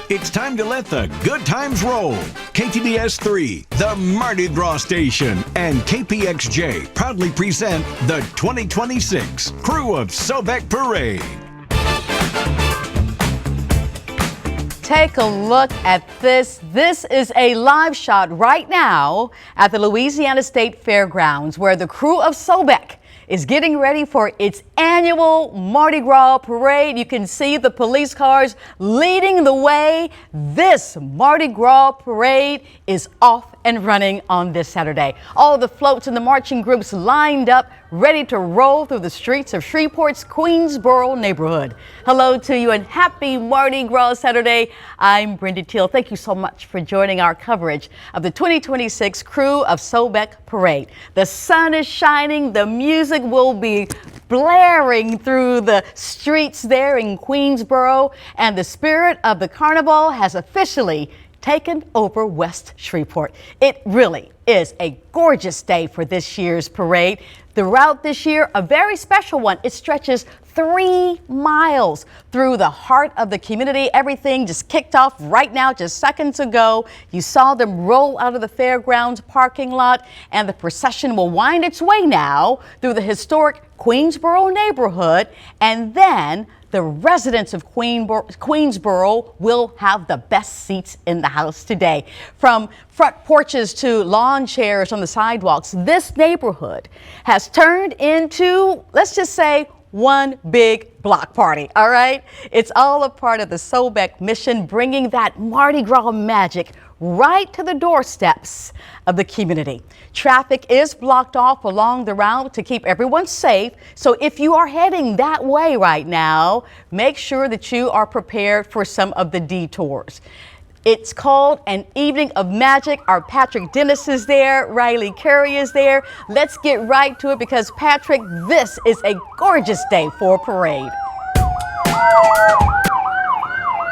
It's time to let the good times roll. KTBS 3, the Mardi Gras station, and KPXJ proudly present the 2026 Krewe of Sobek Parade. Take a look at this. This is a live shot right now at the Louisiana State Fairgrounds, where the Krewe of Sobek is getting ready for its annual Mardi Gras parade. You can see the police cars leading the way. This Mardi Gras parade is off and running on this Saturday. All the floats and the marching groups lined up, ready to roll through the streets of Shreveport's Queensboro neighborhood. Hello to you and happy Mardi Gras Saturday. I'm Brenda Teal. Thank you so much for joining our coverage of the 2026 Krewe of Sobek Parade. The sun is shining, the music will be blaring through the streets there in Queensboro, and the spirit of the carnival has officially taken over West Shreveport. It really is a gorgeous day for this year's parade. The route this year, a very special one. It stretches 3 miles through the heart of the community. Everything just kicked off right now, just seconds ago. You saw them roll out of the fairgrounds parking lot, and the procession will wind its way now through the historic Queensboro neighborhood, and then the residents of Queensboro will have the best seats in the house today. From front porches to lawn chairs on the sidewalks, this neighborhood has turned into, let's just say, one big block party, all right? It's all a part of the Sobek mission, bringing that Mardi Gras magic right to the doorsteps of the community. Traffic is blocked off along the route to keep everyone safe. So if you are heading that way right now, make sure that you are prepared for some of the detours. It's called an evening of magic. Our Patrick Dennis is there. Riley Curry is there. Let's get right to it because, Patrick, this is a gorgeous day for a parade.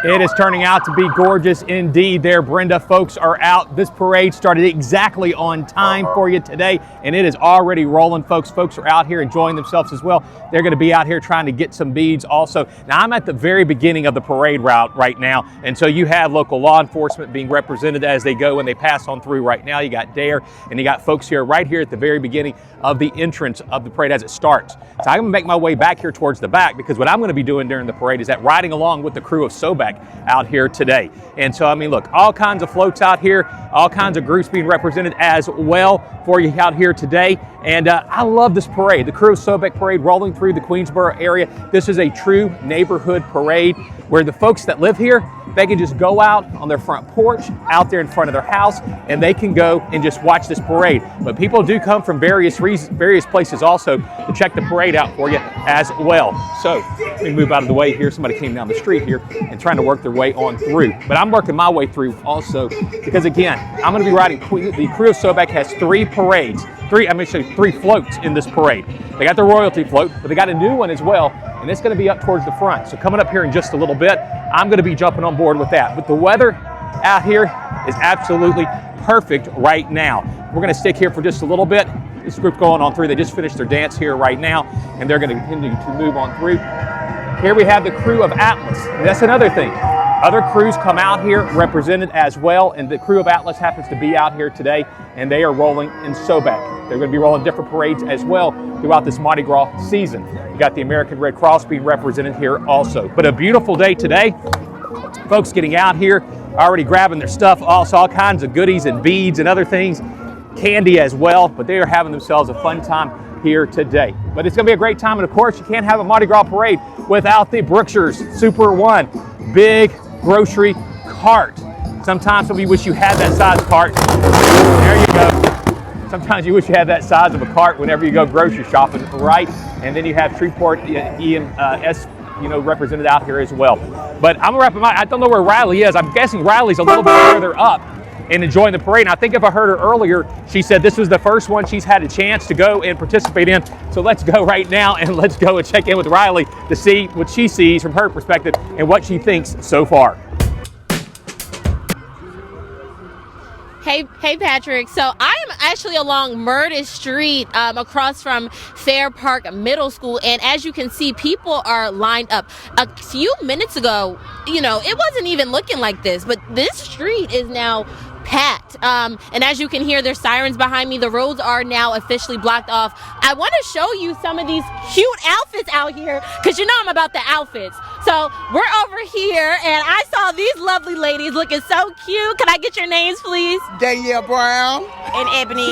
It is turning out to be gorgeous indeed there, Brenda. Folks are out. This parade started exactly on time for you today, and it is already rolling, folks. Folks are out here enjoying themselves as well. They're going to be out here trying to get some beads also. Now, I'm at the very beginning of the parade route right now, and so you have local law enforcement being represented as they go and they pass on through right now. You got DARE, and you got folks here right here at the very beginning of the entrance of the parade as it starts. So I'm going to make my way back here towards the back because what I'm going to be doing during the parade is that riding along with the Krewe of Sobek out here today. And so, I mean, look, all kinds of floats out here, all kinds of groups being represented as well for you out here today. And I love this parade, the Krewe of Sobek parade rolling through the Queensboro area. This is a true neighborhood parade where the folks that live here, they can just go out on their front porch, out there in front of their house, and they can go and just watch this parade. But people do come from various places also to check the parade out for you as well. So let me move out of the way here. Somebody came down the street here and trying to work their way on through. But I'm working my way through also because, again, I'm going to be riding. The Krewe of Sobek has 3 parades. 3 floats in this parade. They got the royalty float, but they got a new one as well, and it's going to be up towards the front. So coming up here in just a little bit, I'm going to be jumping on board with that. But the weather out here is absolutely perfect right now. We're going to stick here for just a little bit. This group going on through. They just finished their dance here right now, and they're going to continue to move on through. Here we have the Krewe of Atlas. And that's another thing. Other crews come out here represented as well, and the Krewe of Atlas happens to be out here today, and they are rolling in Sobek. They're going to be rolling different parades as well throughout this Mardi Gras season. You got the American Red Cross being represented here also. But a beautiful day today. Folks getting out here, already grabbing their stuff, also all kinds of goodies and beads and other things, candy as well, but they are having themselves a fun time here today. But it's going to be a great time, and of course you can't have a Mardi Gras parade without the Brookshire's Super One big grocery cart. Sometimes you wish you had that size cart. There you go. Sometimes you wish you had that size of a cart whenever you go grocery shopping, right? And then you have Shreveport EMS, represented out here as well. But I'm wrapping I don't know where Riley is. I'm guessing Riley's a little bit further up and enjoying the parade. And I think if I heard her earlier, she said this was the first one she's had a chance to go and participate in. So let's go right now and let's go and check in with Riley to see what she sees from her perspective and what she thinks so far. Hey, Patrick. So I am actually along Murder Street, across from Fair Park Middle School, and as you can see, people are lined up. A few minutes ago, it wasn't even looking like this, but this street is now packed. And as you can hear, there's sirens behind me. The roads are now officially blocked off. I want to show you some of these cute outfits out here, because I'm about the outfits. So we're over here, and I saw these lovely ladies looking so cute. Can I get your names, please? Danielle Brown. And Ebony.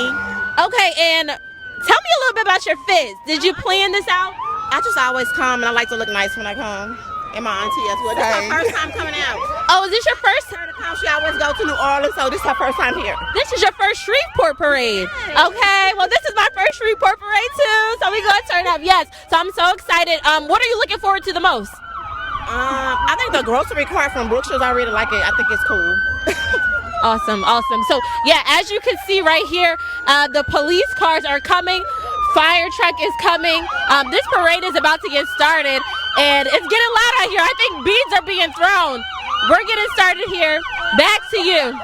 Okay, and tell me a little bit about your fits. Did you plan this out? I just always come, and I like to look nice when I come. And my auntie as well. This is her first time coming out. Oh, is this your first? She always go to New Orleans, so this is her first time here. This is your first Shreveport parade. Okay, well, this is my first Shreveport parade too, so we gonna turn up. Yes, so I'm so excited. What are you looking forward to the most? I think the grocery cart from Brookshire's, I really like it. I think it's cool. Awesome. So yeah, as you can see right here, the police cars are coming. Fire truck is coming. This parade is about to get started, and it's getting loud out here. I think beads are being thrown. We're getting started here. Back to you.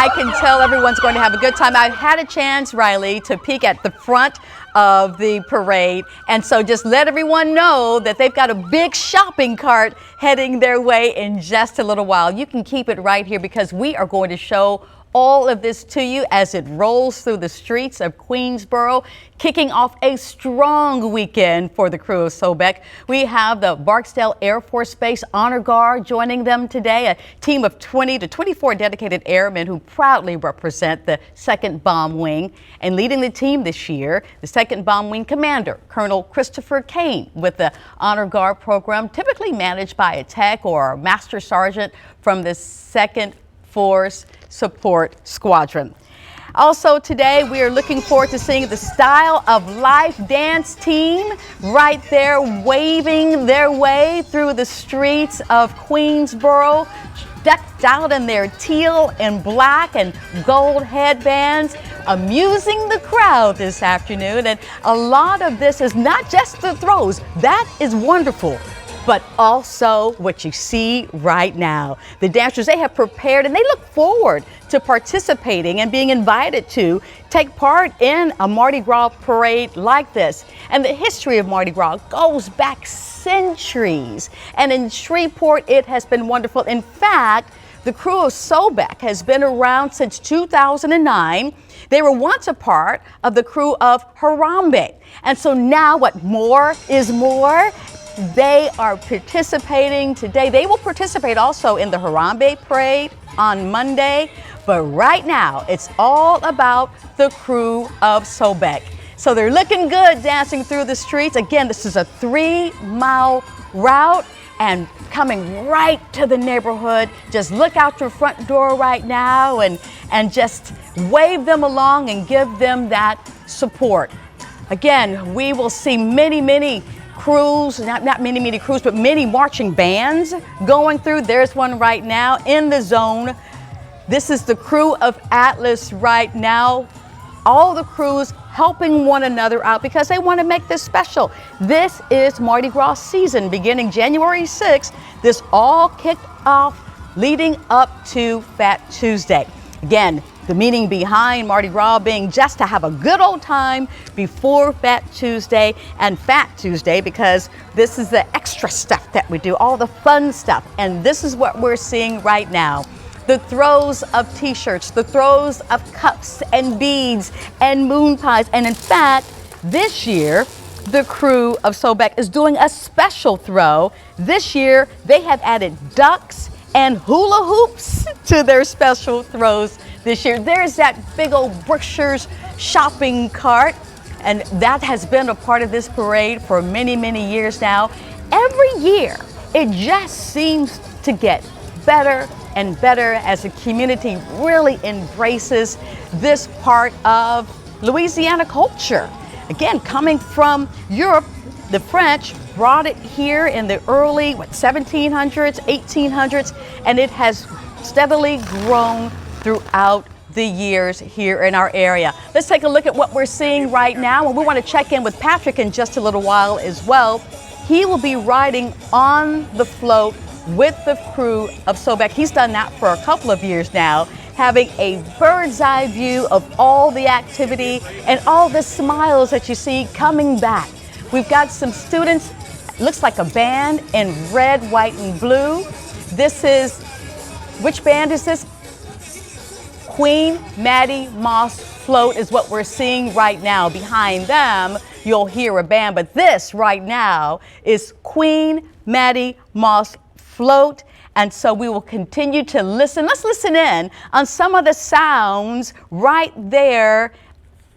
I can tell everyone's going to have a good time. I've had a chance, Riley, to peek at the front of the parade. And so just let everyone know that they've got a big shopping cart heading their way in just a little while. You can keep it right here because we are going to show all of this to you as it rolls through the streets of Queensboro, kicking off a strong weekend for the crew of Sobek. We have the Barksdale Air Force Base Honor Guard joining them today, a team of 20 to 24 dedicated airmen who proudly represent the 2nd Bomb Wing. And leading the team this year, the 2nd Bomb Wing Commander, Colonel Christopher Kane, with the Honor Guard program, typically managed by a tech or a master sergeant from the 2nd Force Support Squadron. Also today, we are looking forward to seeing the Style of Life dance team right there waving their way through the streets of Queensboro, decked out in their teal and black and gold headbands, amusing the crowd this afternoon. And a lot of this is not just the throws. That is wonderful, but also what you see right now. The dancers, they have prepared and they look forward to participating and being invited to take part in a Mardi Gras parade like this. And the history of Mardi Gras goes back centuries. And in Shreveport, it has been wonderful. In fact, the crew of Sobek has been around since 2009. They were once a part of the crew of Harambe. And so now what more is more? They are participating today. They will participate also in the Harambe parade on Monday. But right now, it's all about the crew of Sobek. So they're looking good dancing through the streets. Again, this is a 3-mile route and coming right to the neighborhood. Just look out your front door right now and just wave them along and give them that support. Again, we will see many crews, not many crews, but many marching bands going through. There's one right now in the zone. This is the crew of Atlas right now. All the crews helping one another out because they want to make this special. This is Mardi Gras season beginning January 6th. This all kicked off leading up to Fat Tuesday. Again, the meaning behind Mardi Gras being just to have a good old time before Fat Tuesday, and Fat Tuesday because this is the extra stuff that we do, all the fun stuff. And this is what we're seeing right now. The throws of t-shirts, the throws of cups and beads and moon pies. And in fact, this year, the crew of Sobek is doing a special throw. This year, they have added ducks and hula hoops to their special throws this year. There's that big old Brookshire's shopping cart, and that has been a part of this parade for many years now. Every year, it just seems to get better and better as the community really embraces this part of Louisiana culture. Again, coming from Europe, the French brought it here in the early 1700s, 1800s, and it has steadily grown throughout the years here in our area. Let's take a look at what we're seeing right now, and we want to check in with Patrick in just a little while as well. He will be riding on the float with the crew of Sobek. He's done that for a couple of years now, having a bird's eye view of all the activity and all the smiles that you see coming back. We've got some students, looks like a band in red, white, and blue. This is, which band is this? Queen Maddie Moss Float is what we're seeing right now. Behind them, you'll hear a band, but this right now is Queen Maddie Moss Float. And so we will continue to listen. Let's listen in on some of the sounds right there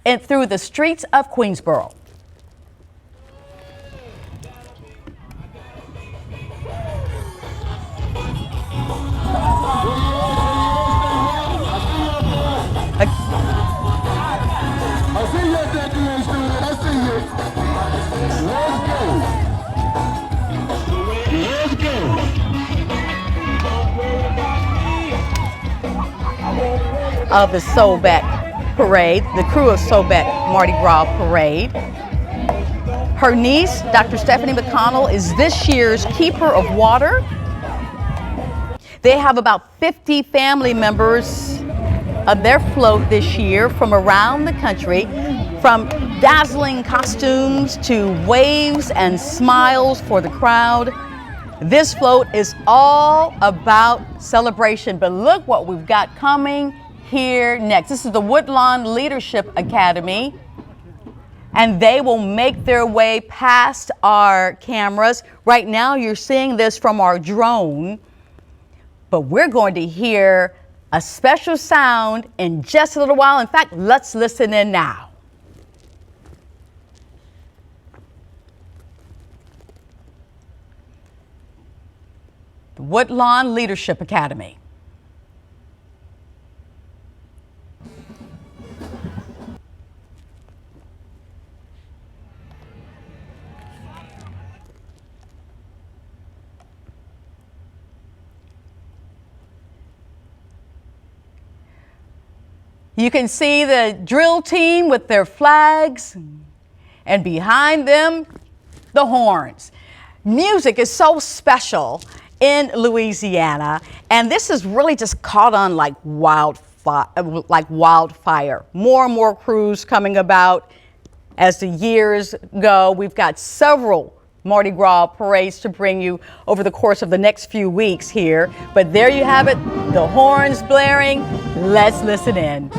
and through the streets of Queensboro. Of the Sobek Parade, the crew of Sobek Mardi Gras Parade. Her niece, Dr. Stephanie McConnell, is this year's Keeper of Water. They have about 50 family members of their float this year from around the country, from dazzling costumes to waves and smiles for the crowd. This float is all about celebration, but look what we've got coming here next. This is the Woodlawn Leadership Academy, and they will make their way past our cameras. Right now you're seeing this from our drone, but we're going to hear a special sound in just a little while. In fact, let's listen in now. The Woodlawn Leadership Academy. You can see the drill team with their flags, and behind them, the horns. Music is so special in Louisiana, and this is really just caught on like wildfire. More and more crews coming about as the years go. We've got several Mardi Gras parades to bring you over the course of the next few weeks here. But there you have it, the horns blaring. Let's listen in.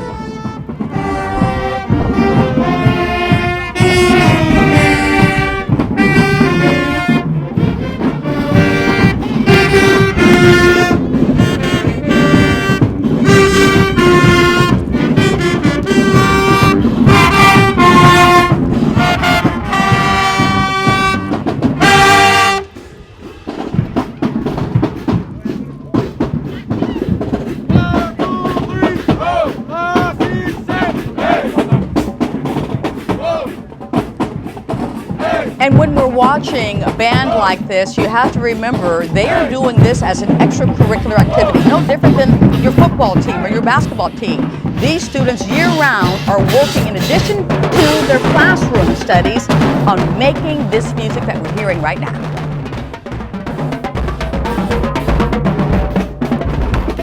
And when we're watching a band like this, you have to remember they are doing this as an extracurricular activity, no different than your football team or your basketball team. These students year-round are working in addition to their classroom studies on making this music that we're hearing right now.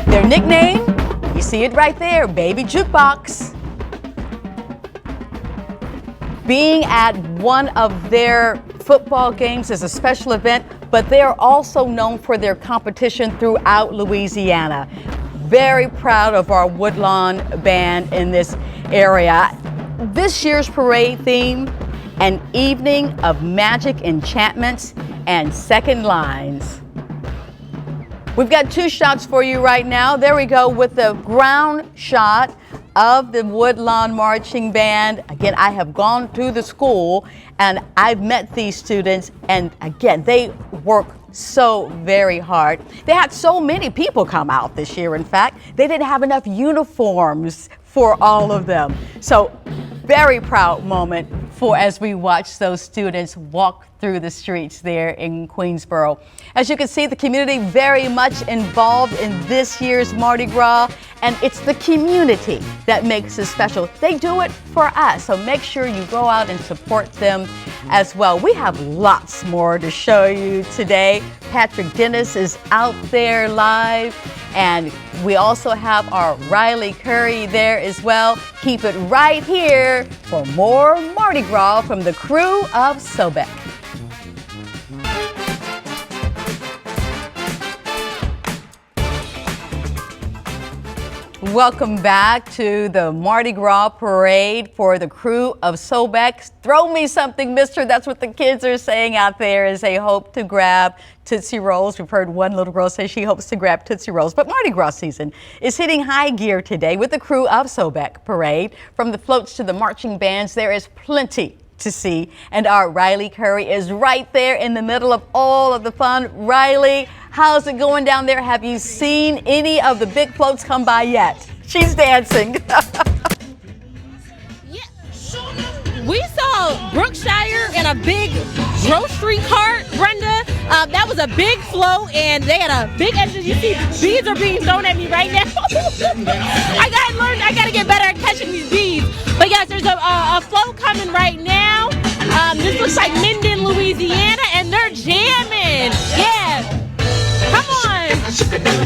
Their nickname, you see it right there, Baby Jukebox. Being at one of their football games is a special event, but they are also known for their competition throughout Louisiana. Very proud of our Woodlawn band in this area. This year's parade theme, an evening of magic enchantments and second lines. We've got two shots for you right now. There we go with the ground shot of the Woodlawn Marching Band. Again, I have gone to the school and I've met these students, and again, they work so very hard. They had so many people come out this year. In fact, they didn't have enough uniforms for all of them. So very proud moment for as we watch those students walk through the streets there in Queensboro. As you can see, the community very much involved in this year's Mardi Gras, and it's the community that makes it special. They do it for us, so make sure you go out and support them as well. We have lots more to show you today. Patrick Dennis is out there live, and we also have our Riley Curry there as well. Keep it right here for more Mardi Gras from the crew of Sobek. Welcome back to the Mardi Gras parade for the crew of Sobek. Throw me something, mister. That's what the kids are saying out there as they hope to grab Tootsie Rolls. We've heard one little girl say she hopes to grab Tootsie Rolls. But Mardi Gras season is hitting high gear today with the crew of Sobek parade. From the floats to the marching bands, there is plenty to see. And our Riley Curry is right there in the middle of all of the fun. Riley, how's it going down there? Have you seen any of the big floats come by yet? She's dancing. Yeah. We saw Brookshire in a big grocery cart, Brenda. That was a big float, and they had a big engine. You see, beads are being thrown at me right now. I gotta get better at catching these beads. But yes, there's a float coming right now. This looks like Minden, Louisiana, and they're jamming. Yeah. Come on.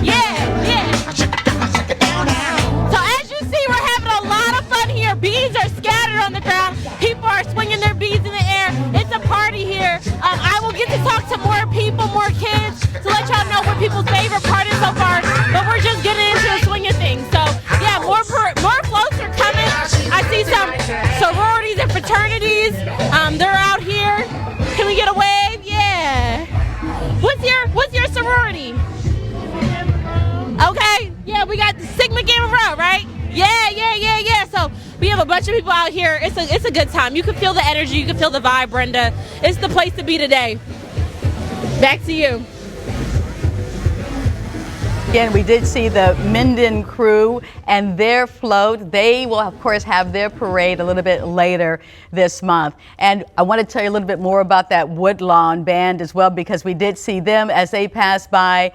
Yeah. So as you see, we're having a lot of fun here. Beads are scattered on the ground. People are swinging their beads in the air. It's a party here. I will get to talk to more people, more kids, to let y'all know what people's favorite part is so far. But we're just getting into the swing of things. So yeah, more floats are coming. I see some sororities and fraternities. They're out here. Can we get a wave? Yeah. What's your sorority? Okay. Yeah, we got Sigma Gamma Rho, right? Yeah. So we have a bunch of people out here. It's a good time. You can feel the energy. You can feel the vibe, Brenda. It's the place to be today. Back to you. Again, we did see the Minden crew and their float. They will, of course, have their parade a little bit later this month. And I want to tell you a little bit more about that Woodlawn band as well, because we did see them as they passed by.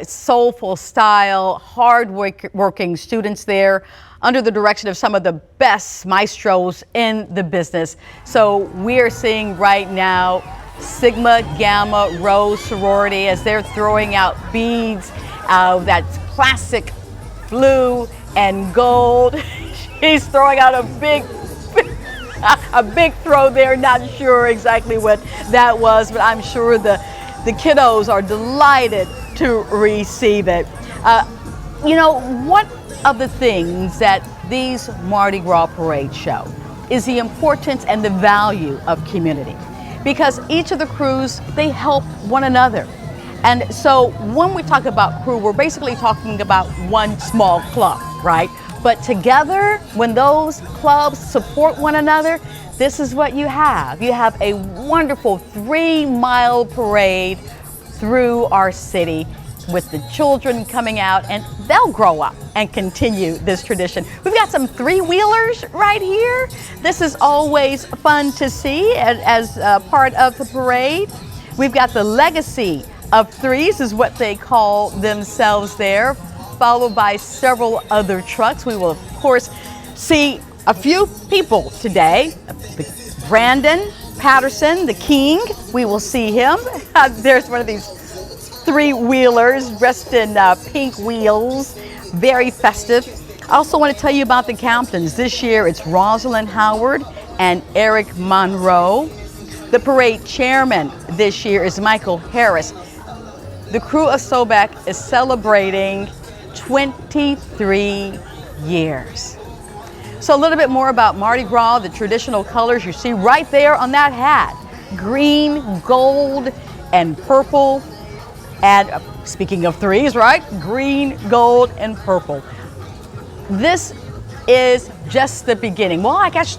Soulful style, hard-working students there under the direction of some of the best maestros in the business. So we are seeing right now Sigma Gamma Rho sorority as they're throwing out beads. That's classic blue and gold. She's throwing out a big throw there. Not sure exactly what that was, but I'm sure the kiddos are delighted to receive it. You know, one of the things that these Mardi Gras parades show is the importance and the value of community, because each of the crews, they help one another. And so when we talk about crew, we're basically talking about one small club, right? But together, when those clubs support one another, this is what you have. You have a wonderful 3-mile parade through our city with the children coming out, and they'll grow up and continue this tradition. We've got some 3-wheelers right here. This is always fun to see as part of the parade. We've got the Legacy of Threes is what they call themselves there, followed by several other trucks. We will, of course, see a few people today. Brandon Patterson, the king, we will see him. There's one of these 3-wheelers dressed in pink wheels, very festive. I also want to tell you about the captains. This year it's Rosalind Howard and Eric Monroe. The parade chairman this year is Michael Harris. The crew of Sobek is celebrating 23 years. So a little bit more about Mardi Gras, the traditional colors you see right there on that hat. Green, gold, and purple. And speaking of threes, right? Green, gold, and purple. This is just the beginning. Well, I guess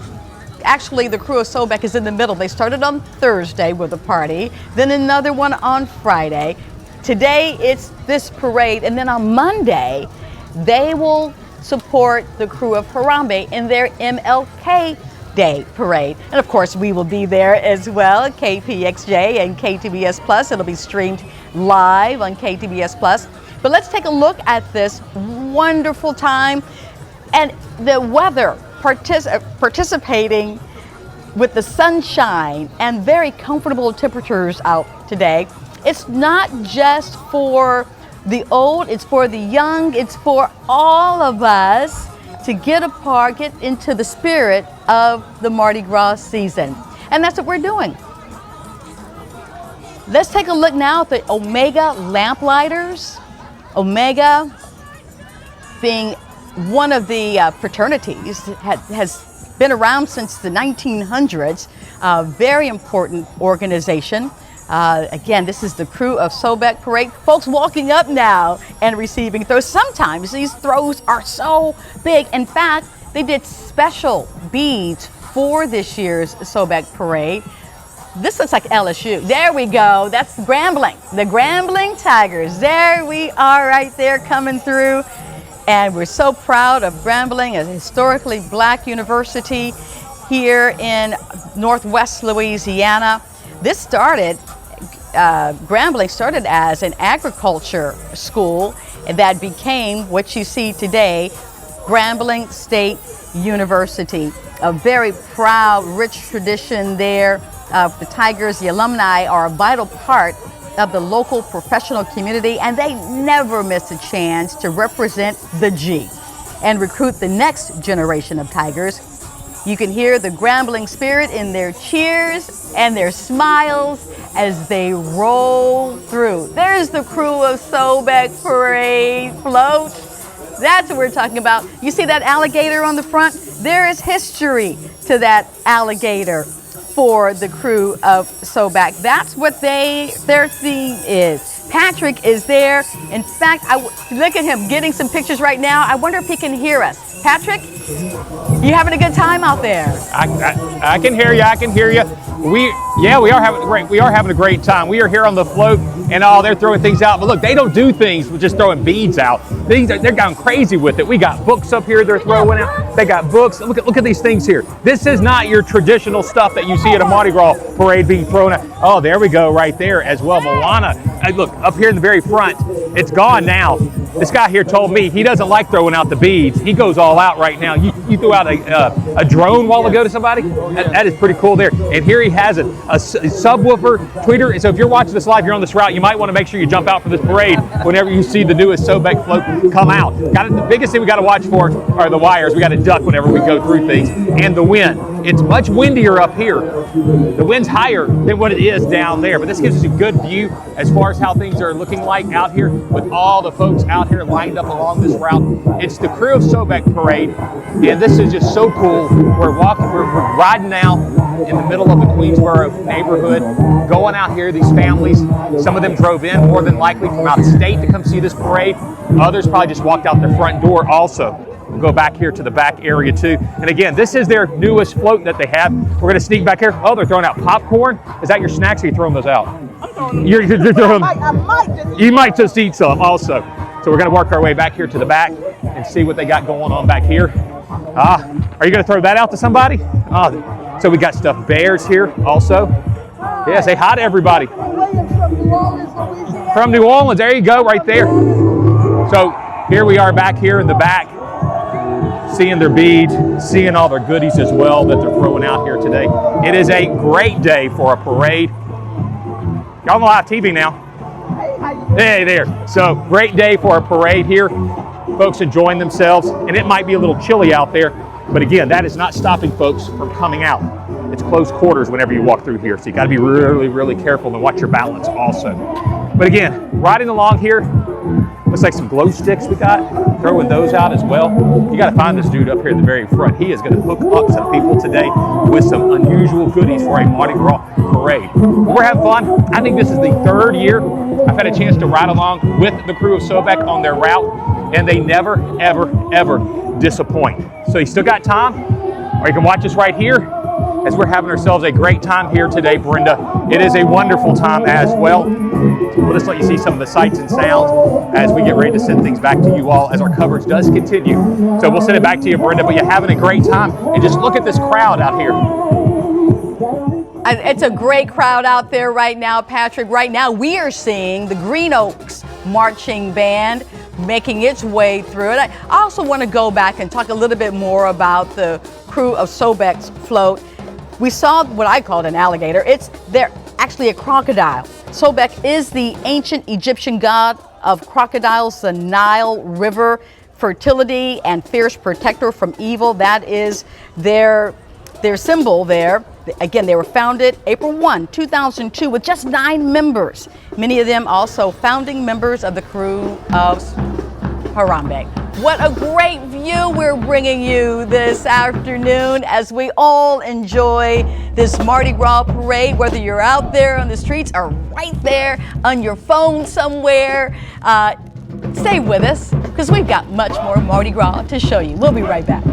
actually the crew of Sobek is in the middle. They started on Thursday with a party, then another one on Friday. Today it's this parade, and then on Monday they will support the crew of Harambe in their MLK Day parade. And of course we will be there as well, KPXJ and KTBS Plus. It'll be streamed live on KTBS Plus. But let's take a look at this wonderful time and the weather participating with the sunshine and very comfortable temperatures out today, it's not just for the old, it's for the young, it's for all of us to get into the spirit of the Mardi Gras season. And that's what we're doing. Let's take a look now at the Omega Lamplighters. Omega, being one of the fraternities, has been around since the 1900s. Very important organization. Again, this is the Krewe of Sobek parade. Folks walking up now and receiving throws. Sometimes these throws are so big. In fact, they did special beads for this year's Sobek parade. This looks like LSU. There we go. That's Grambling, the Grambling Tigers. There we are right there coming through. And we're so proud of Grambling, a historically black university here in Northwest Louisiana. This started, Grambling started as an agriculture school that became what you see today, Grambling State University. A very proud, rich tradition there. The Tigers, the alumni, are a vital part of the local professional community, and they never miss a chance to represent the G and recruit the next generation of Tigers. You can hear the Grambling spirit in their cheers and their smiles as they roll through. There's the Krewe of Sobek parade float. That's what we're talking about. You see that alligator on the front? There is history to that alligator for the Krewe of Sobek. That's what their theme is. Patrick is there. In fact, look at him getting some pictures right now. I wonder if he can hear us. Patrick, you having a good time out there? I can hear you. I can hear you. We are having great. We are having a great time. We are here on the float, and they're throwing things out. But look, they don't do things with just throwing beads out. They're going crazy with it. We got books up here. They're throwing out. They got books. Look at these things here. This is not your traditional stuff that you see at a Mardi Gras parade being thrown out. Oh, there we go, right there as well. Moana. Look up here in the very front. It's gone now. This guy here told me he doesn't like throwing out the beads. He goes all out right now. You threw out a drone while ago to somebody? That is pretty cool there. And here he has a subwoofer tweeter. So if you're watching this live, you're on this route, you might want to make sure you jump out for this parade whenever you see the newest Sobek float come out. The biggest thing we got to watch for are the wires. We got to duck whenever we go through things. And the wind. It's much windier up here. The wind's higher than what it is down there. But this gives us a good view as far as how things are looking like out here with all the folks out here lined up along this route. It's the Krewe of Sobek parade, and this is just so cool. We're riding now in the middle of the Queensboro neighborhood, going out here. These families, some of them drove in more than likely from out of state to come see this parade. Others probably just walked out their front door also. We'll go back here to the back area too. And again, this is their newest float that they have. We're going to sneak back here. Oh, they're throwing out popcorn. Is that your snacks, or are you throwing those out? I'm throwing them. You're throwing, You might just eat some also. So we're going to work our way back here to the back and see what they got going on back here. Are you going to throw that out to somebody? So we got stuffed bears here also. Yeah, say hi to everybody. From New Orleans, there you go, right there. So here we are back here in the back, seeing their beads, seeing all their goodies as well that they're throwing out here today. It is a great day for a parade. Y'all on live TV now. Hey there. So great day for a parade here. Folks enjoying themselves, and it might be a little chilly out there, but again, that is not stopping folks from coming out. It's close quarters whenever you walk through here, so you got to be really, really careful and watch your balance also. But again, riding along here, looks like some glow sticks we got, throwing those out as well. You got to find this dude up here at the very front. He is going to hook up some people today with some unusual goodies for a Mardi Gras parade. But we're having fun. I think this is the third year I've had a chance to ride along with the Krewe of Sobek on their route, and they never, ever, ever disappoint. So you still got time, or you can watch us right here as we're having ourselves a great time here today, Brenda. It is a wonderful time as well. We'll just let you see some of the sights and sounds as we get ready to send things back to you all as our coverage does continue. So we'll send it back to you, Brenda, but you're having a great time. And just look at this crowd out here. It's a great crowd out there right now, Patrick. Right now, we are seeing the Green Oaks Marching Band making its way through it. I also want to go back and talk a little bit more about the Krewe of Sobek's float. We saw what I called an alligator. They're actually a crocodile. Sobek is the ancient Egyptian god of crocodiles, the Nile River, fertility and fierce protector from evil. That is their symbol there. Again, they were founded April 1, 2002 with just 9 members. Many of them also founding members of the crew of Harambe. What a great view we're bringing you this afternoon as we all enjoy this Mardi Gras parade, whether you're out there on the streets or right there on your phone somewhere. Stay with us because we've got much more Mardi Gras to show you. We'll be right back.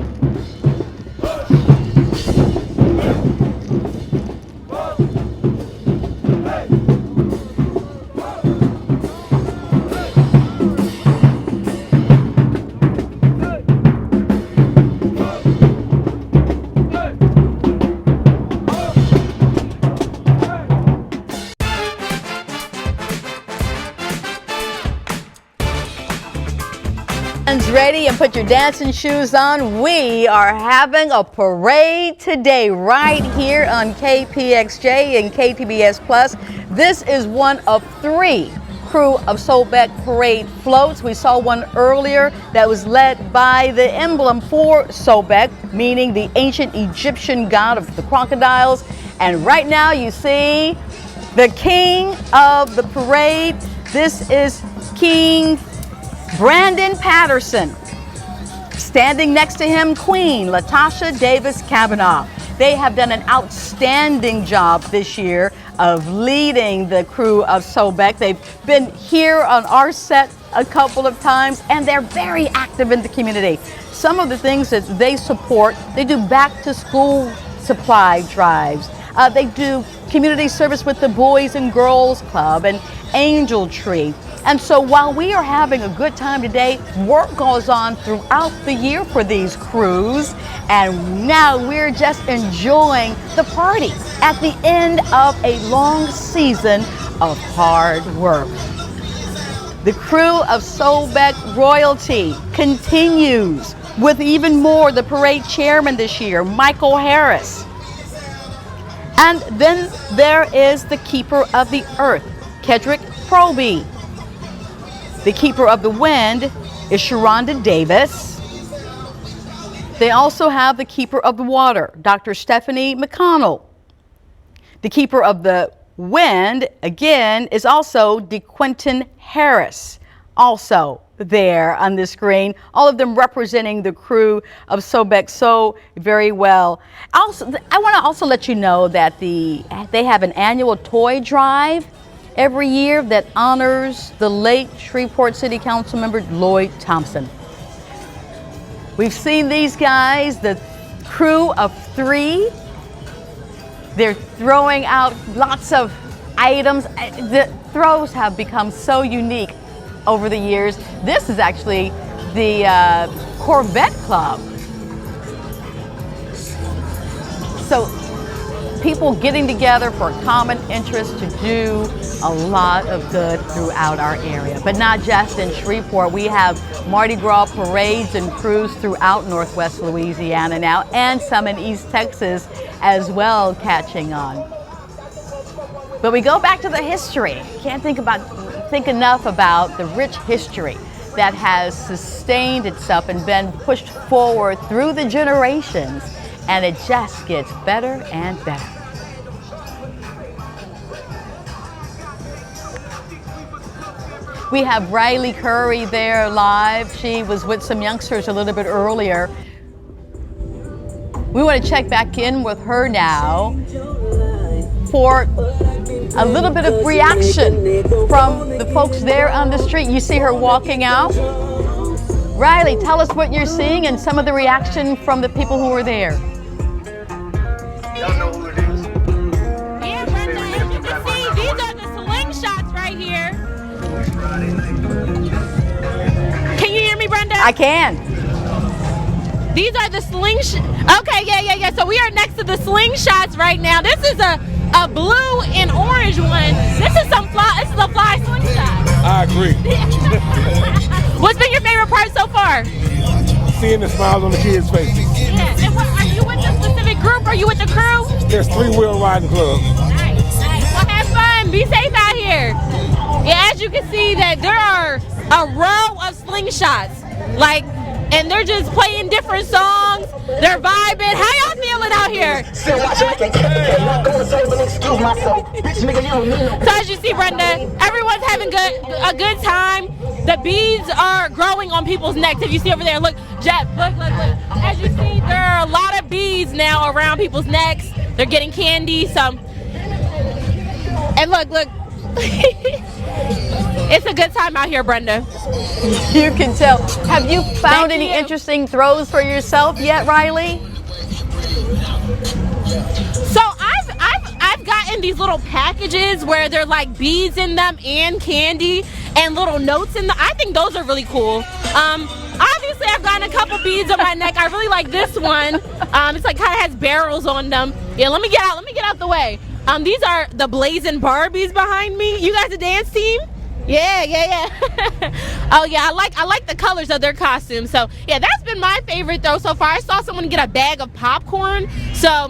Ready and put your dancing shoes on. We are having a parade today right here on KPXJ and KTBS Plus. This is one of 3 Krewe of Sobek parade floats. We saw one earlier that was led by the emblem for Sobek, meaning the ancient Egyptian god of the crocodiles. And right now you see the king of the parade. This is King Brandon Patterson. Standing next to him, Queen Latasha Davis Kavanaugh. They have done an outstanding job this year of leading the Krewe of Sobek. They've been here on our set a couple of times, and they're very active in the community. Some of the things that they support, they do back to school supply drives. They do community service with the Boys and Girls Club and Angel Tree. And so while we are having a good time today, work goes on throughout the year for these crews. And now we're just enjoying the party at the end of a long season of hard work. The Krewe of Sobek royalty continues with even more. The parade chairman this year, Michael Harris. And then there is the keeper of the earth, Kedrick Proby. The keeper of the wind is Sharonda Davis. They also have the keeper of the water, Dr. Stephanie McConnell. The keeper of the wind, again, is also DeQuinton Harris, also there on the screen. All of them representing the Krewe of Sobek so very well. Also, I want to also let you know that they have an annual toy drive every year that honors the late Shreveport City Council member Lloyd Thompson. We've seen these guys, the Krewe of 3. They're throwing out lots of items. The throws have become so unique over the years. This is actually the Corvette Club. So people getting together for a common interest to do a lot of good throughout our area. But not just in Shreveport. We have Mardi Gras parades and crews throughout Northwest Louisiana now, and some in East Texas as well catching on. But we go back to the history. Can't think enough about the rich history that has sustained itself and been pushed forward through the generations, and it just gets better and better. We have Riley Curry there live. She was with some youngsters a little bit earlier. We want to check back in with her now for a little bit of reaction from the folks there on the street. You see her walking out. Riley, tell us what you're seeing and some of the reaction from the people who were there. Y'all know who it is. Yeah, Brenda, as you can see, these are the slingshots right here. Can you hear me, Brenda? I can. These are the slingshots. Okay, yeah. So we are next to the slingshots right now. This is a blue and orange one. This is a fly slingshot. I agree. What's been your favorite part so far? Seeing the smiles on the kids' faces. Yeah. And what, are you with the specific group? Are you with the crew? There's 3-wheel riding club. Nice. Well, have fun. Be safe out here. Yeah, as you can see that there are a row of slingshots. And they're just playing different songs. They're vibing. How y'all feeling out here? So as you see, Brenda, everyone's having a good time. The beads are growing on people's necks. If you see over there, look, Jet, look. As you see, there are a lot of beads now around people's necks. They're getting candy. And look. It's a good time out here, Brenda. You can tell. Have you found any you. interesting throws for yourself yet, Riley? So I've gotten these little packages where they're like beads in them and candy and little notes in them. I think those are really cool. Obviously I've gotten a couple beads on my neck. I really like this one. It's like kind of has barrels on them. Yeah, let me get out the way. These are the blazing Barbies behind me. You guys a dance team? Yeah. Oh yeah, I like the colors of their costumes. So yeah, that's been my favorite throw so far. I saw someone get a bag of popcorn. So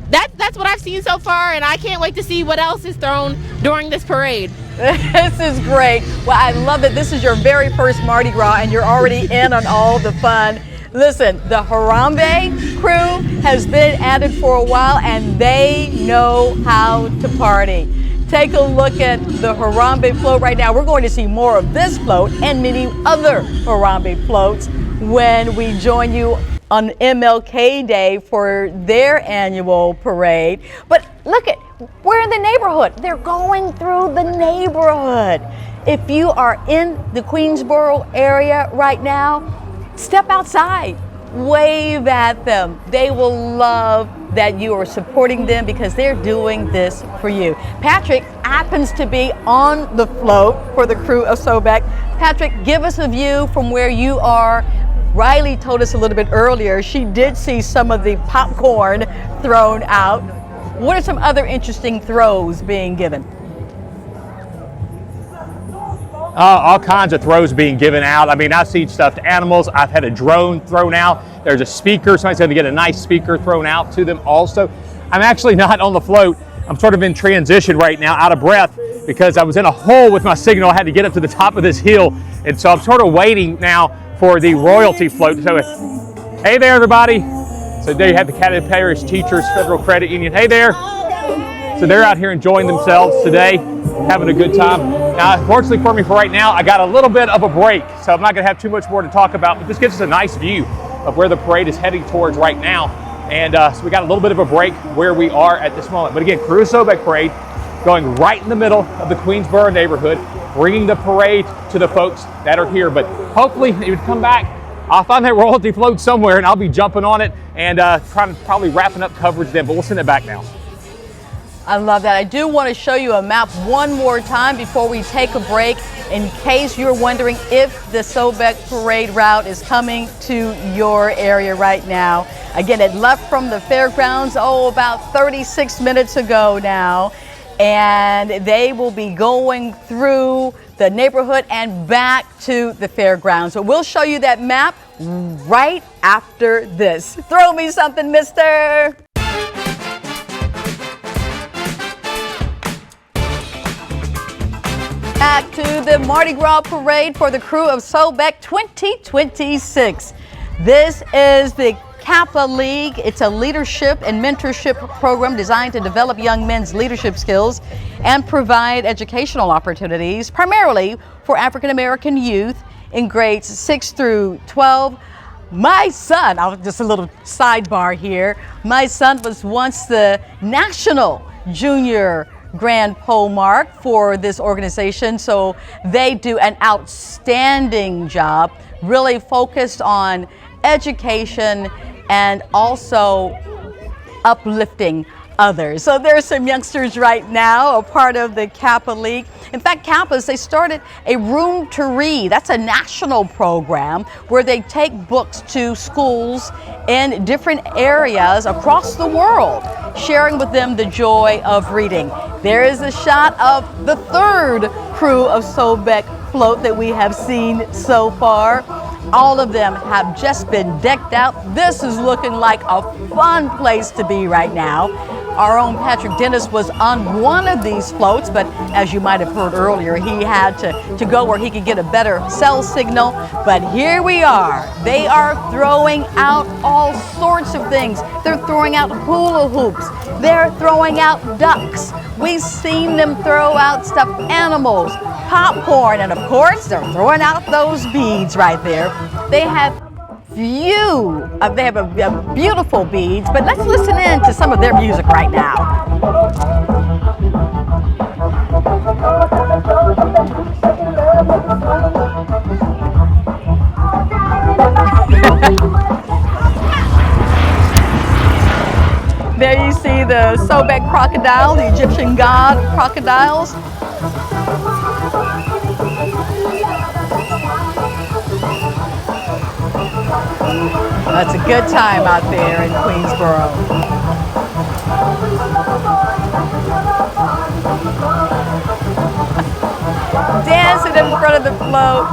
that's what I've seen so far, and I can't wait to see what else is thrown during this parade. This is great. Well, I love that this is your very first Mardi Gras and you're already in on all the fun. Listen, the Harambe crew has been at it for a while and they know how to party. Take a look at the Harambe float right now. We're going to see more of this float and many other Harambe floats when we join you on MLK Day for their annual parade. But look at, we're in the neighborhood. They're going through the neighborhood. If you are in the Queensboro area right now, step outside, wave at them. They will love that you are supporting them because they're doing this for you. Patrick happens to be on the float for the crew of Sobek. Patrick, give us a view from where you are. Riley told us a little bit earlier, she did see some of the popcorn thrown out. What are some other interesting throws being given? All kinds of throws being given out. I mean, I've seen stuffed animals. I've had a drone thrown out. There's a speaker. Somebody's going to get a nice speaker thrown out to them also. I'm actually not on the float. I'm sort of in transition right now, out of breath, because I was in a hole with my signal. I had to get up to the top of this hill. And so I'm sort of waiting now for the royalty float. So, hey there, everybody. So there you have the Caddy Parish Teachers Federal Credit Union. Hey there. So they're out here enjoying themselves today, having a good time. Now, unfortunately for me for right now, I got a little bit of a break, so I'm not going to have too much more to talk about, but this gives us a nice view of where the parade is heading towards right now. And so we got a little bit of a break where we are at this moment. But again, Krewe Sobek Parade going right in the middle of the Queensboro neighborhood, bringing the parade to the folks that are here. But hopefully they would come back. I'll find that royalty float somewhere and I'll be jumping on it and probably wrapping up coverage then, but we'll send it back now. I love that. I do want to show you a map one more time before we take a break in case you're wondering if the Sobek Parade route is coming to your area right now. Again, it left from the fairgrounds, about 36 minutes ago now, and they will be going through the neighborhood and back to the fairgrounds. So we'll show you that map right after this. Throw me something, mister. Back to the Mardi Gras Parade for the Krewe of Sobek 2026. This is the Kappa League. It's a leadership and mentorship program designed to develop young men's leadership skills and provide educational opportunities, primarily for African American youth in grades 6 through 12. My son, just a little sidebar here, my son was once the national junior grand pole mark for this organization, so they do an outstanding job, really focused on education and also uplifting others. So there's some youngsters right now, a part of the Kappa League. In fact, Kappas, they started a Room to Read. That's a national program where they take books to schools in different areas across the world, sharing with them the joy of reading. There is a shot of the third Krewe of Sobek float that we have seen so far. All of them have just been decked out. This is looking like a fun place to be right now. Our own Patrick Dennis was on one of these floats, but as you might have heard earlier, he had to go where he could get a better cell signal. But here we are. They are throwing out all sorts of things. They're throwing out hula hoops. They're throwing out ducks. We've seen them throw out stuffed animals, popcorn, and of course, they're throwing out those beads right there. They have beautiful beads, but let's listen in to some of their music right now. There you see the Sobek crocodile, the Egyptian god of crocodiles. That's a good time out there in Queensboro. Dancing in front of the float.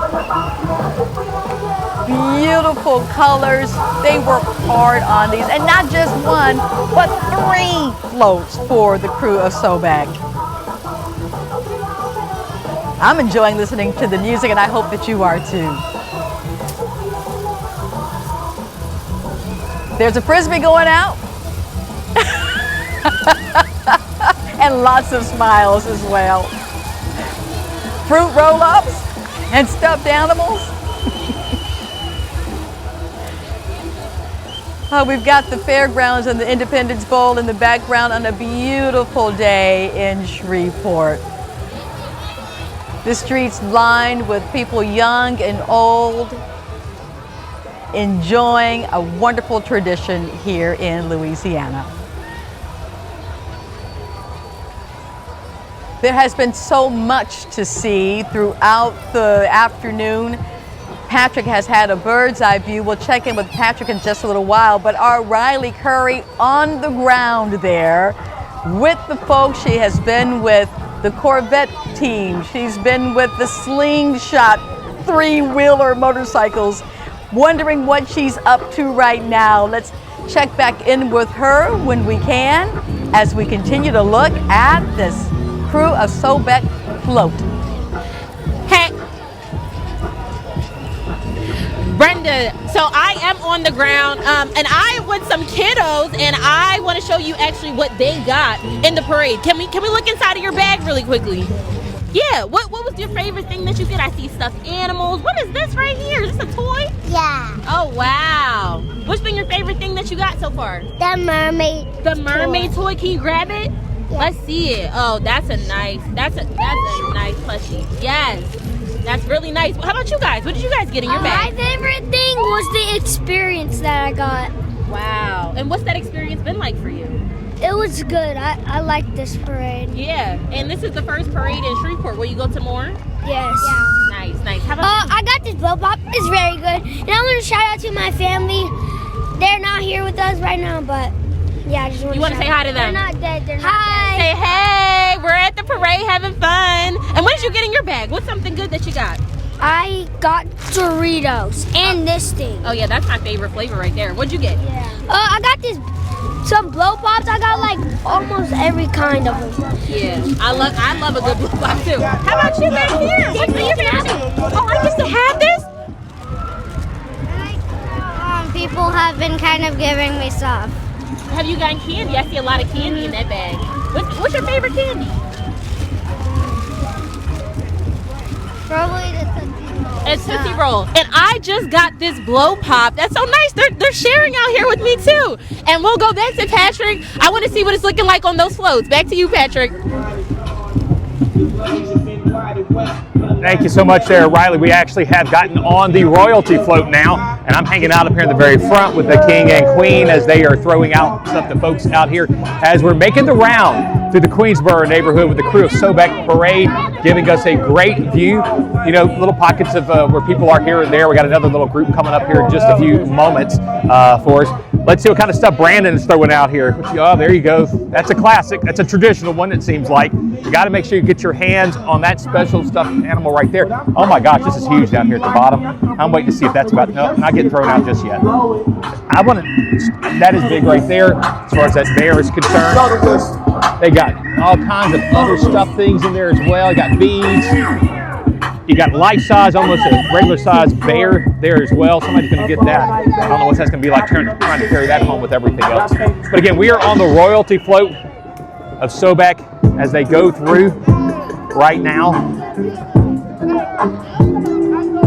Beautiful colors. They worked hard on these, and not just one, but 3 floats for the crew of Sobek. I'm enjoying listening to the music, and I hope that you are too. There's a frisbee going out. And lots of smiles as well. Fruit roll-ups and stuffed animals. We've got the fairgrounds and the Independence Bowl in the background on a beautiful day in Shreveport. The streets lined with people young and old, enjoying a wonderful tradition here in Louisiana. There has been so much to see throughout the afternoon. Patrick has had a bird's eye view. We'll check in with Patrick in just a little while, but our Riley Curry on the ground there with the folks. She has been with the Corvette team. She's been with the Slingshot 3-wheeler motorcycles. Wondering what she's up to right now. Let's check back in with her when we can as we continue to look at this crew of Sobek float. Hey, Brenda, so I am on the ground and I with some kiddos, and I want to show you actually what they got in the parade. Can we look inside of your bag really quickly? Yeah, what was your favorite thing that you get? I see stuffed animals. What is this right here? Is this a toy? Yeah. Oh, wow. What's been your favorite thing that you got so far? The mermaid. The mermaid toy. Can you grab it? Yeah. Let's see it. Oh, that's a nice plushie. Yes. That's really nice. How about you guys? What did you guys get in your bag? My favorite thing was the experience that I got. Wow. And what's that experience been like for you? It was good. I like this parade. Yeah. And this is the first parade in Shreveport. Will you go to more? Yes. Yeah. Nice. How about I got this blow pop. It's very good. And I want to shout out to my family. They're not here with us right now, but yeah, I just want you want to say hi to them? They're not dead. They're not dead. Say hey. We're at the parade having fun. And what did you get in your bag? What's something good that you got? I got Doritos and this thing. Oh yeah, that's my favorite flavor right there. What'd you get? Yeah. I got some blow pops. I got like almost every kind of them. Yeah, I love a good blow pop too. How about you back here? What's your favorite thing? Oh, I used to have this. People have been kind of giving me stuff. Have you gotten candy? I see a lot of candy in that bag. What's your favorite candy? Probably the Tootsie Roll. It's Tootsie Roll. And I just got this blow pop. That's so nice. They're sharing out here with me too. And we'll go back to Patrick. I want to see what it's looking like on those floats. Back to you, Patrick. Thank you so much there, Riley. We actually have gotten on the royalty float now, and I'm hanging out up here in the very front with the king and queen as they are throwing out stuff to folks out here as we're making the round through the Queensboro neighborhood with the crew of Sobek Parade, giving us a great view. You know, little pockets of where people are here and there. We got another little group coming up here in just a few moments for us. Let's see what kind of stuff Brandon is throwing out here. Oh, there you go. That's a classic. That's a traditional one, it seems like. You got to make sure you get your hands on that special stuffed animal right there. Oh my gosh, this is huge down here at the bottom. I'm waiting to see if that's about, no, not getting thrown out just yet. I want to, that is big right there as far as that bear is concerned. They got all kinds of other stuffed things in there as well. You got beads. You got life-size, almost a regular-size bear there as well. Somebody's going to get that. I don't know what that's going to be like trying to carry that home with everything else. But again, we are on the royalty float of Sobek as they go through right now.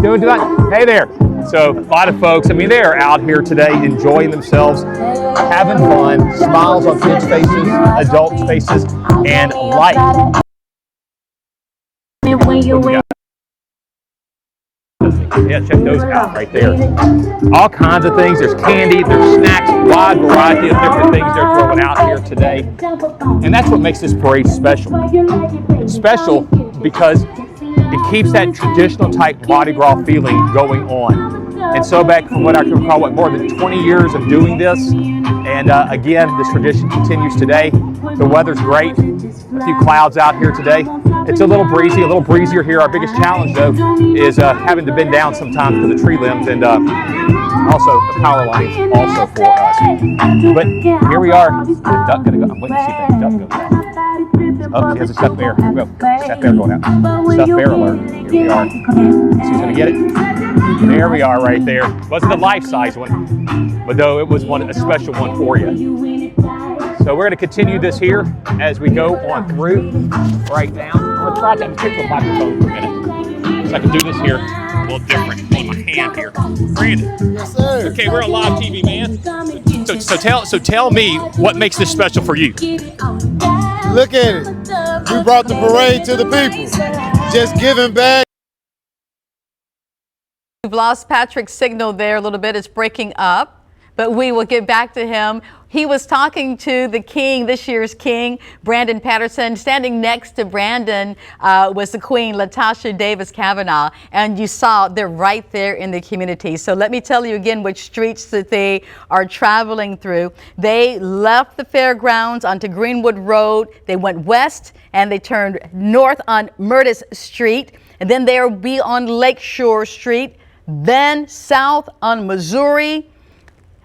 Doing that? Hey there. So a lot of folks, I mean, they are out here today enjoying themselves, having fun, smiles on kids' faces, adults' faces, and life. Yeah, check those out right there. All kinds of things. There's candy, there's snacks, a wide variety of different things they're throwing out here today. And that's what makes this parade special. It's special because it keeps that traditional type Mardi Gras feeling going on. And Sobek, from what I can recall, more than 20 years of doing this. And again, this tradition continues today. The weather's great. A few clouds out here today. It's a little breezy, a little breezier here. Our biggest challenge, though, is having to bend down sometimes for the tree limbs and also the power lines also for us. But here we are. The duck gonna go. I'm waiting to see if that duck goes out. Oh, there's a stuffed bear. Here we go. Stuffed bear going out. Stuffed bear alert. Here we are. Let's see who's gonna get it. There we are right there. Wasn't a life-size one, but though it was a special one for you. So we're going to continue this here as we go on through right now. I'm going to try to pick the microphone for a minute so I can do this here a little different. Hold my hand here. Brandon. Yes, sir. Okay, we're on live TV, man. So tell me what makes this special for you. Look at it. We brought the parade to the people. Just giving back. We've lost Patrick's signal there a little bit. It's breaking up, but we will get back to him. He was talking to the king, this year's king, Brandon Patterson. Standing next to Brandon was the Queen, Latasha Davis Kavanaugh, and you saw they're right there in the community. So let me tell you again which streets that they are traveling through. They left the fairgrounds onto Greenwood Road. They went west and they turned north on Murtis Street, and then they'll be on Lakeshore Street, then south on Missouri,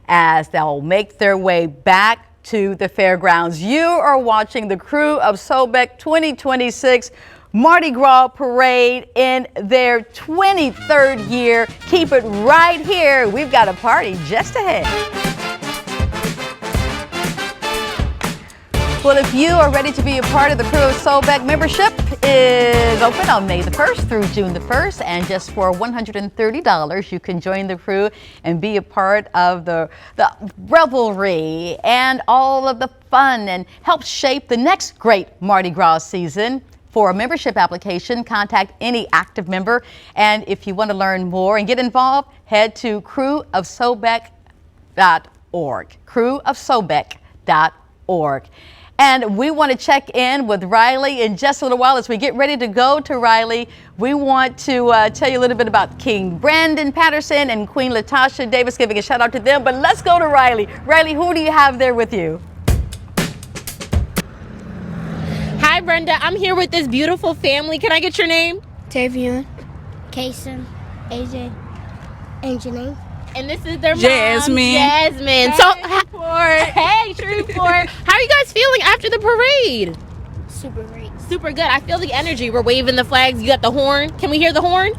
as they'll make their way back to the fairgrounds. You are watching the crew of Sobek 2026 Mardi Gras Parade in their 23rd year. Keep it right here. We've got a party just ahead. Well, if you are ready to be a part of the crew of Sobek, membership is open on May the 1st through June the 1st. And just for $130, you can join the crew and be a part of the revelry and all of the fun and help shape the next great Mardi Gras season. For a membership application, contact any active member. And if you want to learn more and get involved, head to crewofsobek.org. crewofsobek.org. And we want to check in with Riley in just a little while. As we get ready to go to Riley, we want to tell you a little bit about King Brandon Patterson and Queen Latasha Davis, giving a shout out to them. But let's go to Riley. Riley, who do you have there with you? Hi, Brenda. I'm here with this beautiful family. Can I get your name? Tavian, Kason, AJ, and Janine. And this is their Jasmine. mom, Jasmine. Hey, So, Shreveport. hey, Shreveport. How are you guys feeling after the parade? Super great. Super good. I feel the energy. We're waving the flags. You got the horn. Can we hear the horn?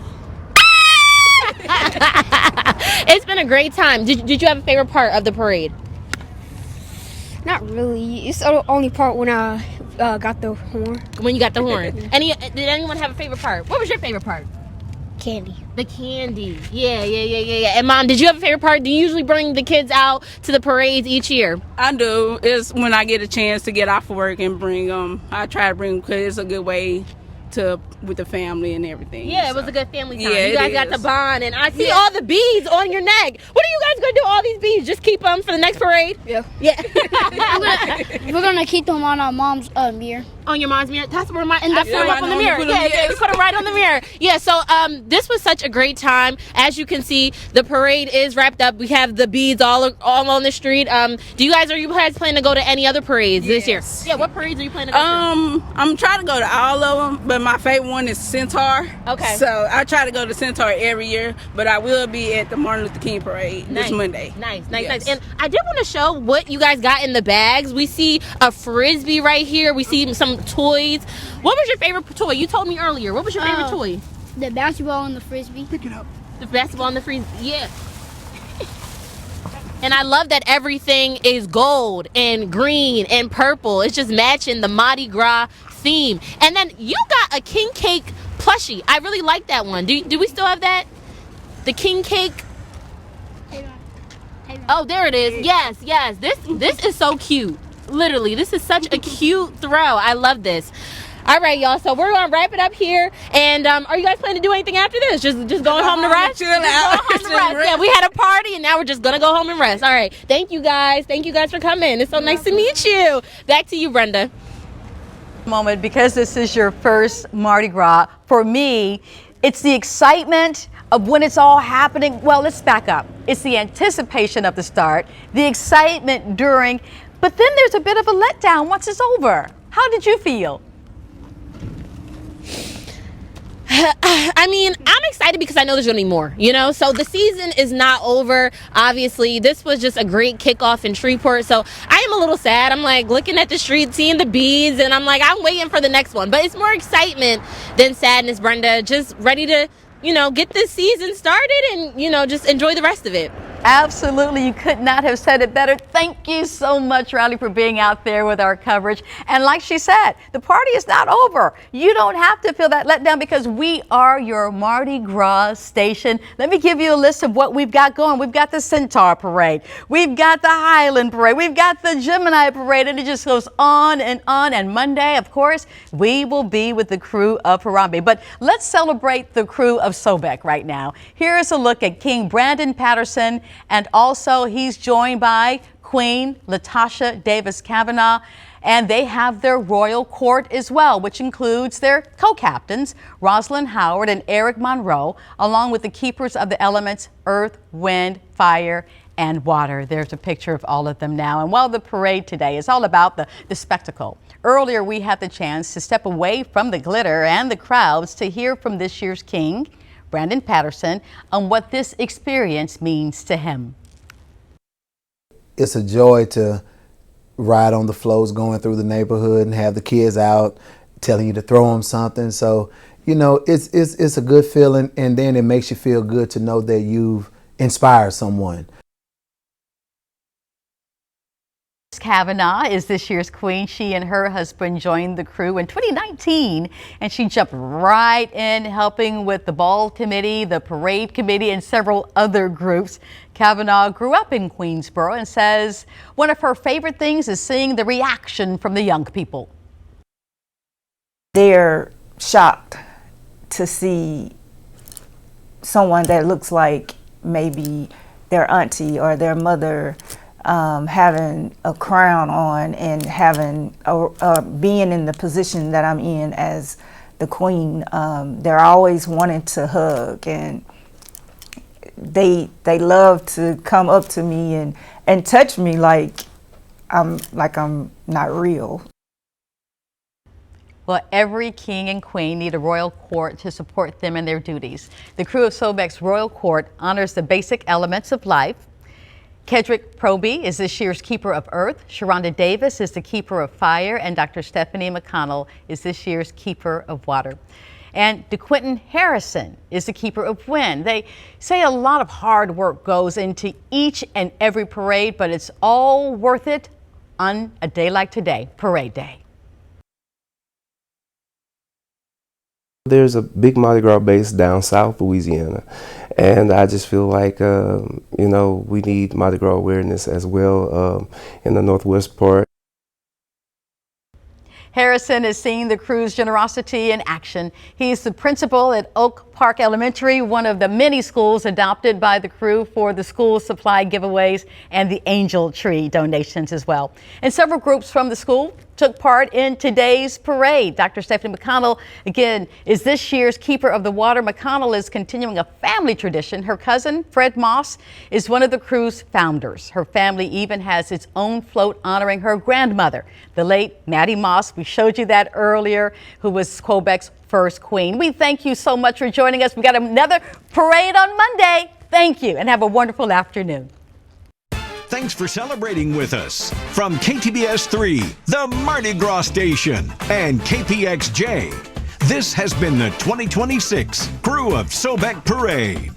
It's been a great time. Did you have a favorite part of the parade? Not really. It's the only part when I got the horn. When you got the horn. Did anyone have a favorite part? What was your favorite part? Candy. The candy. Yeah. And Mom, did you have a favorite part? Do you usually bring the kids out to the parades each year? I do. It's when I get a chance to get off of work and bring them. I try to bring them because it's a good way with the family and everything. Yeah, it was a good family time. Yeah, you guys got to bond, and I see all the beads on your neck. What are you guys gonna do with all these beads? Just keep them for the next parade? Yeah. Yeah. We're gonna keep them on our mom's mirror. On your mom's mirror? That's where my In the I put them up on the mirror. Yeah, we put them right on the mirror. Yeah, so this was such a great time. As you can see, the parade is wrapped up. We have the beads all on the street. Are you guys planning to go to any other parades this year? Yeah, what parades are you planning to go to? I'm trying to go to all of them, but my favorite one is Centaur. Okay. So I try to go to Centaur every year, but I will be at the Martin Luther King parade this Monday. Nice. Yes. And I did want to show what you guys got in the bags. We see a Frisbee right here. We see some toys. What was your favorite toy? You told me earlier. What was your favorite toy? The basketball and the Frisbee. Pick it up. The basketball and the Frisbee. Yeah. And I love that everything is gold and green and purple. It's just matching the Mardi Gras theme. And then you got a king cake plushie. I really like that one. Do we still have that? The king cake. Oh, there it is. Yes. This is so cute. Literally, this is such a cute throw. I love this. All right, y'all. So we're gonna wrap it up here. And are you guys planning to do anything after this? Just going home to rest? Chill out. Yeah, we had a party, and now we're just gonna go home and rest. All right. Thank you guys for coming. It's so nice to meet you. Back to you, Brenda. Moment, because this is your first Mardi Gras. For me, it's the excitement of when it's all happening. Well, let's back up. It's the anticipation of the start, the excitement during, but then there's a bit of a letdown once it's over. How did you feel? I mean, I'm excited because I know there's going to be more, so the season is not over. Obviously, this was just a great kickoff in Shreveport. So I am a little sad. I'm like looking at the street, seeing the beads, and I'm like, I'm waiting for the next one. But it's more excitement than sadness, Brenda. Just ready to, get this season started and, just enjoy the rest of it. Absolutely. You could not have said it better. Thank you so much, Riley, for being out there with our coverage. And like she said, the party is not over. You don't have to feel that letdown because we are your Mardi Gras station. Let me give you a list of what we've got going. We've got the Centaur Parade. We've got the Highland Parade. We've got the Gemini Parade. And it just goes on. And Monday, of course, we will be with the crew of Harambe. But let's celebrate the crew of Sobek right now. Here's a look at King Brandon Patterson. And also he's joined by Queen Latasha Davis Kavanaugh, and they have their royal court as well, which includes their co-captains, Rosalind Howard and Eric Monroe, along with the keepers of the elements, earth, wind, fire, and water. There's a picture of all of them now. And while the parade today is all about the spectacle, earlier we had the chance to step away from the glitter and the crowds to hear from this year's king, Brandon Patterson, on what this experience means to him. It's a joy to ride on the floats going through the neighborhood and have the kids out telling you to throw them something. So, it's a good feeling, and then it makes you feel good to know that you've inspired someone. Kavanaugh is this year's queen. She and her husband joined the crew in 2019, and she jumped right in helping with the ball committee, the parade committee, and several other groups. Kavanaugh grew up in Queensboro and says one of her favorite things is seeing the reaction from the young people. They're shocked to see someone that looks like maybe their auntie or their mother having a crown on and having being in the position that I'm in as the queen. They're always wanting to hug, and they love to come up to me and touch me like I'm not real. Well, every king and queen need a royal court to support them in their duties. The crew of Sobek's royal court honors the basic elements of life. Kedrick Proby is this year's keeper of earth. Sharonda Davis is the keeper of fire, and Dr. Stephanie McConnell is this year's keeper of water. And DeQuinton Harrison is the keeper of wind. They say a lot of hard work goes into each and every parade, but it's all worth it on a day like today, Parade Day. There's a big Mardi Gras base down South Louisiana, and I just feel like, we need Mardi Gras awareness as well in the Northwest part. Harrison is seeing the crew's generosity in action. He's the principal at Oak Park Elementary, one of the many schools adopted by the crew for the school supply giveaways and the Angel Tree donations as well. And several groups from the school took part in today's parade. Dr. Stephanie McConnell, again, is this year's Keeper of the Water. McConnell is continuing a family tradition. Her cousin, Fred Moss, is one of the crew's founders. Her family even has its own float honoring her grandmother, the late Mattie Moss. We showed you that earlier, who was Quebec's first queen. We thank you so much for joining us. We got another parade on Monday. Thank you and have a wonderful afternoon. Thanks for celebrating with us. From KTBS 3, the Mardi Gras station, and KPXJ, this has been the 2026 Crew of Sobek Parade.